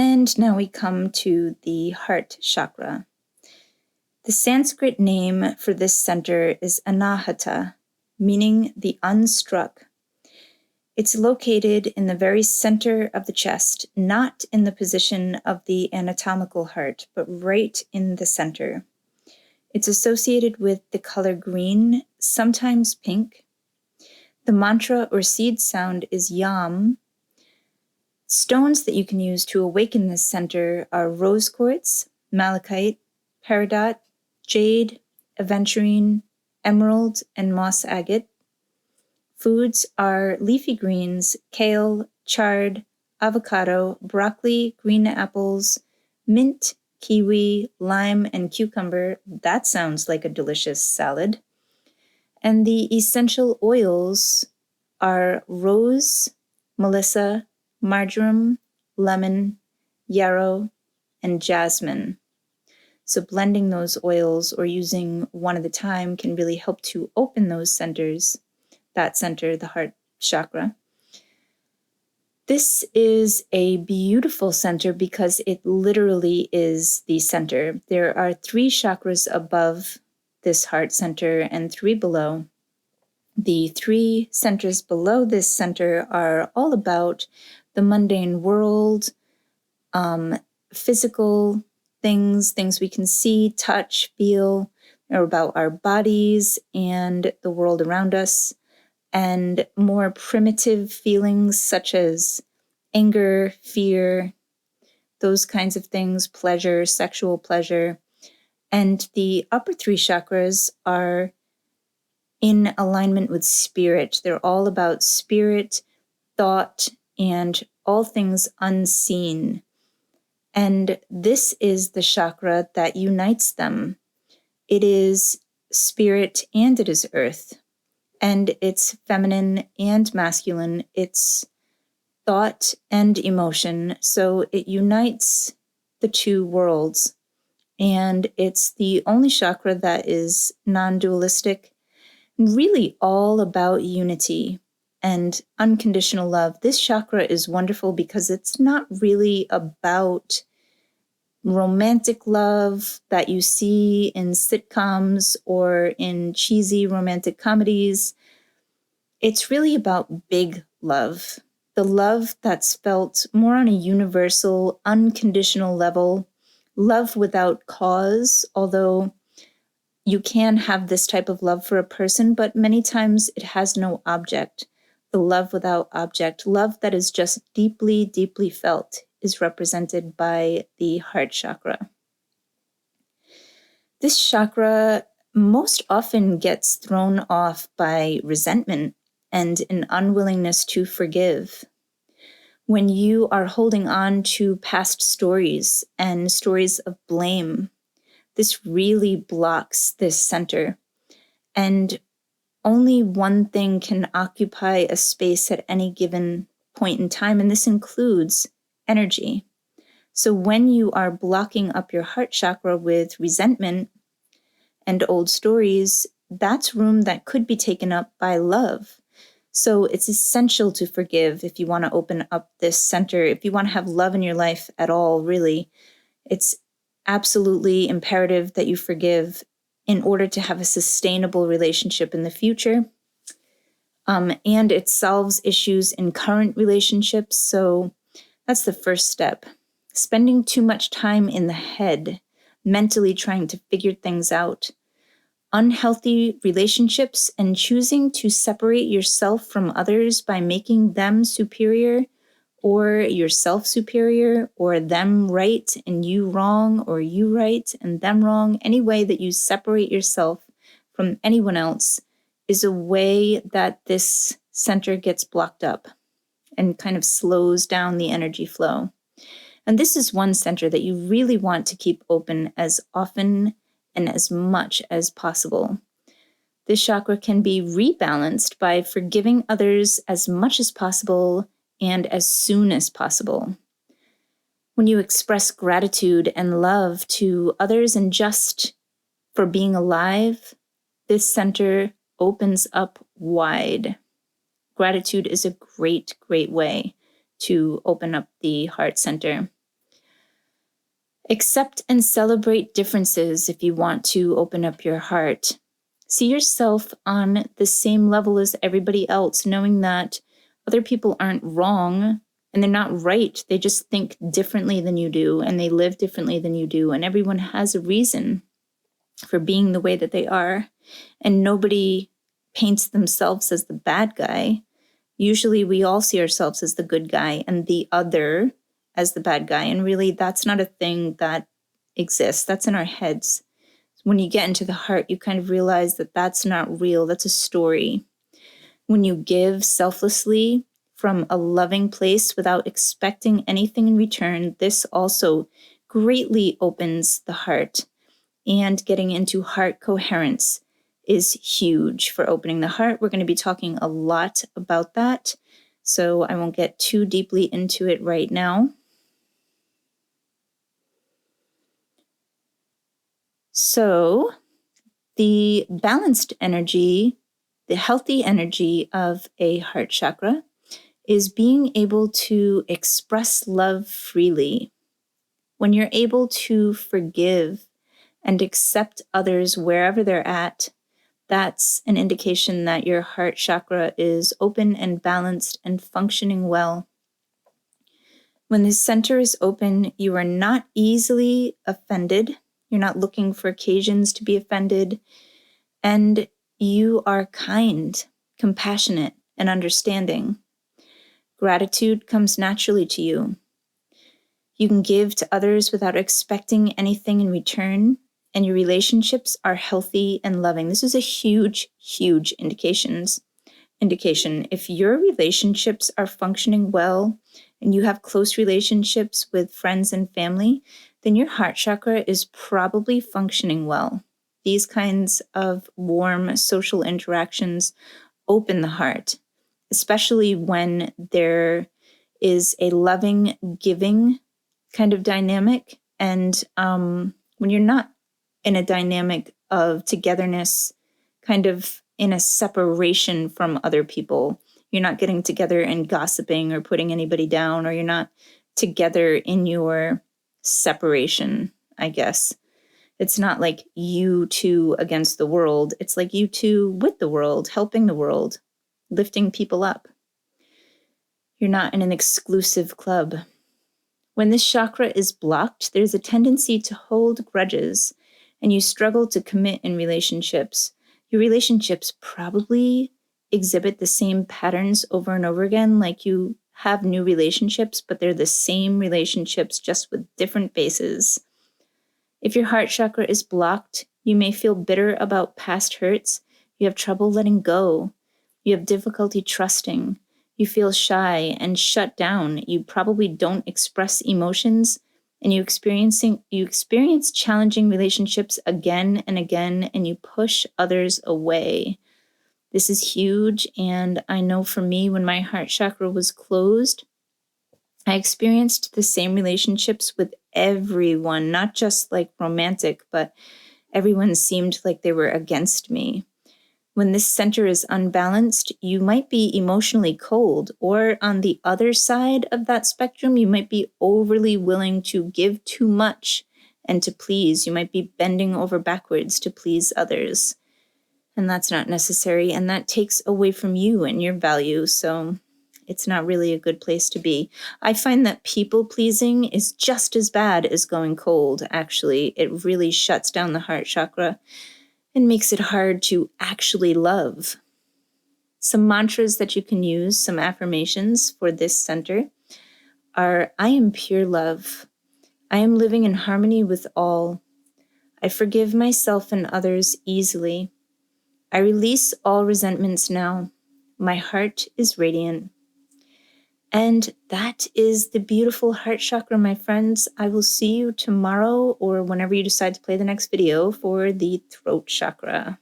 And now we come to the Heart Chakra. The Sanskrit name for this center is Anahata, meaning the unstruck. It's located in the very center of the chest, not in the position of the anatomical heart, but right in the center. It's associated with the color green, sometimes pink. The mantra or seed sound is Yam. Stones that you can use to awaken this center are rose quartz, malachite, peridot, jade, aventurine, emerald, and moss agate. Foods are leafy greens, kale, chard, avocado, broccoli, green apples, mint, kiwi, lime, and cucumber. That sounds like a delicious salad. And the essential oils are rose, melissa, marjoram, lemon, yarrow, and jasmine. So blending those oils or using one at a time can really help to open those centers, that center, the heart chakra. This is a beautiful center because it literally is the center. There are 3 chakras above this heart center and 3 below. The 3 centers below this center are all about the mundane world, physical things we can see, touch, feel, or about our bodies and the world around us, and more primitive feelings such as anger, fear, those kinds of things, pleasure, sexual pleasure. And the upper 3 chakras are in alignment with spirit. They're all about spirit, thought, and all things unseen. And this is the chakra that unites them. It is spirit and it is earth. And it's feminine and masculine. It's thought and emotion. So it unites the 2 worlds. And it's the only chakra that is non-dualistic, really all about unity and unconditional love. This chakra is wonderful because it's not really about romantic love that you see in sitcoms or in cheesy romantic comedies. It's really about big love, the love that's felt more on a universal, unconditional level, love without cause, although you can have this type of love for a person, but many times it has no object. The love without object, love that is just deeply, deeply felt, is represented by the heart chakra. This chakra most often gets thrown off by resentment and an unwillingness to forgive. When you are holding on to past stories and stories of blame, this really blocks this center. And only one thing can occupy a space at any given point in time, and this includes energy. So when you are blocking up your heart chakra with resentment and old stories, that's room that could be taken up by love. So it's essential to forgive if you want to open up this center, if you want to have love in your life at all, really. It's absolutely imperative that you forgive in order to have a sustainable relationship in the future. And it solves issues in current relationships. So that's the first step. Spending too much time in the head, mentally trying to figure things out. Unhealthy relationships and choosing to separate yourself from others by making them superior or yourself superior, or them right and you wrong, or you right and them wrong. Any way that you separate yourself from anyone else is a way that this center gets blocked up and kind of slows down the energy flow. And this is one center that you really want to keep open as often and as much as possible. This chakra can be rebalanced by forgiving others as much as possible and as soon as possible. When you express gratitude and love to others and just for being alive, this center opens up wide. Gratitude is a great, great way to open up the heart center. Accept and celebrate differences if you want to open up your heart. See yourself on the same level as everybody else, knowing that other people aren't wrong and they're not right. They just think differently than you do and they live differently than you do. And everyone has a reason for being the way that they are. And nobody paints themselves as the bad guy. Usually we all see ourselves as the good guy and the other as the bad guy. And really, that's not a thing that exists. That's in our heads. When you get into the heart, you kind of realize that that's not real. That's a story. When you give selflessly from a loving place without expecting anything in return, this also greatly opens the heart. And getting into heart coherence is huge for opening the heart. We're going to be talking a lot about that, so I won't get too deeply into it right now. So the balanced energy, the healthy energy of a heart chakra is being able to express love freely. When you're able to forgive and accept others wherever they're at, that's an indication that your heart chakra is open and balanced and functioning well. When this center is open, you are not easily offended. You're not looking for occasions to be offended. And you are kind, compassionate, and understanding. Gratitude comes naturally to you. You can give to others without expecting anything in return. And your relationships are healthy and loving. This is a huge, huge indication. If your relationships are functioning well and you have close relationships with friends and family, then your heart chakra is probably functioning well. These kinds of warm social interactions open the heart, especially when there is a loving, giving kind of dynamic. And when you're not in a dynamic of togetherness, kind of in a separation from other people. You're not getting together and gossiping or putting anybody down, or you're not together in your separation, I guess. It's not like you two against the world. It's like you two with the world, helping the world, lifting people up. You're not in an exclusive club. When this chakra is blocked, there's a tendency to hold grudges, and you struggle to commit in relationships. Your relationships probably exhibit the same patterns over and over again, like you have new relationships, but they're the same relationships just with different faces. If your heart chakra is blocked, you may feel bitter about past hurts. You have trouble letting go. You have difficulty trusting. You feel shy and shut down. You probably don't express emotions, and you experience challenging relationships again and again, and you push others away. This is huge, and I know for me, when my heart chakra was closed, I experienced the same relationships with everyone, not just like romantic, but everyone seemed like they were against me. When this center is unbalanced, you might be emotionally cold, or on the other side of that spectrum, you might be overly willing to give too much and to please. You might be bending over backwards to please others. And that's not necessary, and that takes away from you and your value, so it's not really a good place to be. I find that people pleasing is just as bad as going cold, actually. It really shuts down the heart chakra and makes it hard to actually love. Some mantras that you can use, some affirmations for this center are: I am pure love. I am living in harmony with all. I forgive myself and others easily. I release all resentments now. My heart is radiant. And that is the beautiful heart chakra, my friends. I will see you tomorrow or whenever you decide to play the next video for the throat chakra.